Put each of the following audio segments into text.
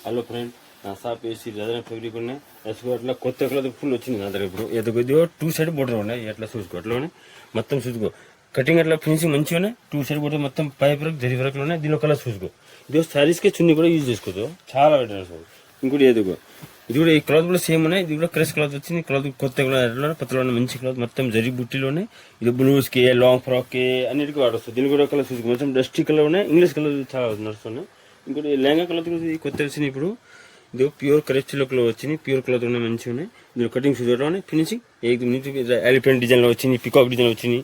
Hello friend, నా shop వేసి రజన fabric ఉన్నాయి. వేసుకో అట్లా కొత్త కలర్ ఫుల్ వచ్చింది నా దగ్గర. ఇప్పుడు ఎదుగుదిగో 2 సైడ్ బోర్డర్ ఉన్నాయి. ఎట్లా చూసుకో అట్లానే మొత్తం చూసుకో. కటింగ్ అట్లా ఫినిషింగ్ మంచిగా ఉన్నాయి. 2 సైడ్ బోర్డర్ మొత్తం పైప్ వరకు జరి వరకు ఉన్నాయి. దీనిలో కలర్ చూసుకో. ఇది శారీస్కి చున్నీ కూడా యూజ్ చేసుకోవచ్చు, చాలా బెటర్ సార్. ఇంకోటి ఎదుగో, ఇది కూడా ఈ క్లాత్ కూడా సేమ్ ఉన్నాయి. ఇది కూడా క్రష్ క్లాత్ వచ్చింది. క్లాత్ కొత్త కలర్ పత్తలో మంచి క్లాత్ మొత్తం జరి బుట్టిలోనే. ఇది బ్లూస్కి లాంగ్ ఫ్రాక్కి అన్నిటికీ వాడొస్తుంది. దీని కూడా కలర్ చూసుకో. మొత్తం డస్టీ కలర్ ఉన్నాయి. ఇంగ్లీష్ కలర్ చాలా నడుస్తున్నాయి. ఇంకోటి లెహంగా కలర్ కొత్త వచ్చింది ఇప్పుడు. ఇది ప్యూర్ కరెక్ట్లో వచ్చింది. ప్యూర్ కలర్ ఉన్నాయి, మంచిగా ఉన్నాయి. దీని కటింగ్ చూడడం ఫినిషింగ్ ఎలిఫెంట్ డిజైన్లో వచ్చింది, పికాక్ డిజైన్ వచ్చింది.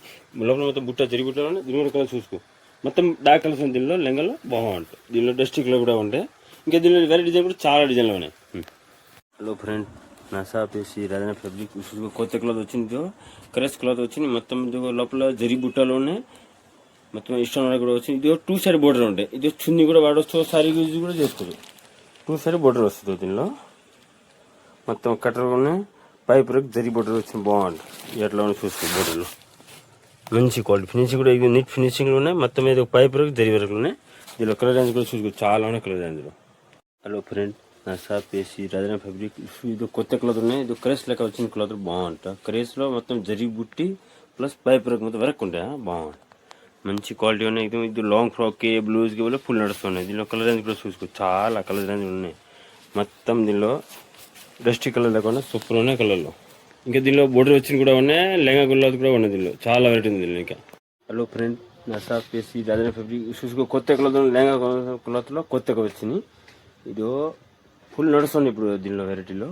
లోపల మొత్తం బుట్ట జరిగి బుట్టలో దీని కూడా కలర్ చూసుకో. మొత్తం డార్క్ కలర్స్ ఉంది దీనిలో. లెహంగాలో బాగుంటుంది. దీనిలో డస్టీ కలర్ కూడా ఉంటాయి. ఇంకా దీనిలో వేరే డిజైన్ కూడా చాలా డిజైన్లు ఉన్నాయి. హలో ఫ్రెండ్, నా షాప్ వేసి రజన ఫ్యాబ్రిక్ కొత్త క్లాత్ వచ్చింది. క్రష్ క్లాత్ వచ్చింది. మొత్తం లోపల జరి బుట్టలు ఉన్నాయి. మొత్తం ఇష్టం కూడా వచ్చింది. ఇది 2 సైడ్ బోర్డర్ ఉంటాయి. ఇది చున్నీ కూడా వాడవచ్చు, సారీ యూజ్ కూడా చేసుకోవచ్చు. 2 సైడ్ బోర్డర్ వస్తుంది దీనిలో. మొత్తం కటర్ ఉన్నాయి. పైప్ వరకు జరి బోర్డర్ వచ్చింది, బాగుంటుంది. ఎట్లా చూసుకో. బోర్డర్లో మంచి క్వాలిటీ ఫినిషింగ్ కూడా ఇది నీట్ ఫినిషింగ్లో ఉన్నాయి. మొత్తం మీద పైప్ వరకు జరి వరకు ఉన్నాయి. దీనిలో కలర్ రేంజ్ కూడా చూసుకో, చాలా ఉన్నాయి కలర్ రేంజ్లో. హలో ఫ్రెండ్, నా షాప్ వేసి రజన ఫ్యాబ్రిక్. ఇది కొత్త క్లాత్ ఉన్నాయి. ఇది క్రేస్ లెక్క వచ్చిన క్లాత్ బాగుంటుంది. క్రేస్లో మొత్తం జరి బుట్టి ప్లస్ పైప్ వరకు మొత్తం వరకు ఉంటాయి, బాగుంటుంది. మంచి క్వాలిటీ ఉన్నాయి. ఇది లాంగ్ ఫ్రాక్కి బ్లూస్కి వల్ల ఫుల్ నడుస్తున్నాయి. దీనిలో కలర్ రేంజ్ కూడా చూసుకో, చాలా కలర్ రేంజ్ ఉన్నాయి. మొత్తం దీనిలో డస్టీ కలర్ లేకుండా సూపర్ ఉన్నాయి కలర్లో. ఇంకా దీనిలో బోర్డర్ వచ్చిన కూడా ఉన్నాయి. లెహంగా గుల్లాది కూడా ఉన్నాయి. దీనిలో చాలా వెరైటీ ఉంది దీనిలో. ఇంకా హలో ఫ్రెండ్, నా షాప్ వేసి రజన ఫ్యాబ్రిక్ చూసుకో. కొత్త క్లాత్ లెహంగా క్లాత్లో కొత్తగా వచ్చింది. ఇదో ఫుల్ నడుస్తుంది ఇప్పుడు దీనిలో వెరైటీలో.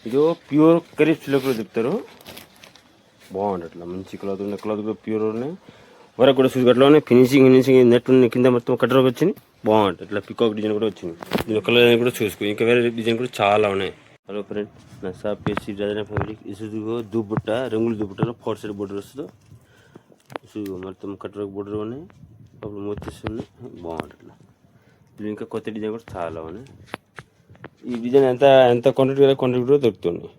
ఇదో ప్యూర్ కరీబ్స్లో కూడా చెప్తారు, బాగుంటుంది. అట్లా మంచి క్లాత్ ఉన్నాయి. క్లాత్ కూడా ప్యూర్ ఉన్నాయి. వరకు కూడా చూసుకోవట్లోనే ఫినిషింగ్ నెట్ ఉంది. కింద మొత్తం కటర్ వచ్చింది, బాగుంటుంది. ఇట్లా పికాక్ డిజైన్ కూడా వచ్చింది. దీని కలర్ కూడా చూసుకో. ఇంకా వేరే డిజైన్ కూడా చాలా ఉన్నాయి. హలో ఫ్రెండ్, నా షాప్ వేసి రజన ఫ్యాబ్రిక్. ఇసుగో దుబ్బుట్ట, రంగులు దుబ్బుట్టలో 4 సైడ్ బోర్డర్ వస్తుంది. ఇసుగో మొత్తం కటర్ బోర్డర్ ఉన్నాయి. అప్పుడు మొత్తిస్తున్నాయి, బాగుంటుంది. ఇట్లా దీని ఇంకా కొత్త డిజైన్ కూడా చాలా ఉన్నాయి. ఈ డిజైన్ ఎంత క్వాంటిటీ కూడా దొరుకుతుంది.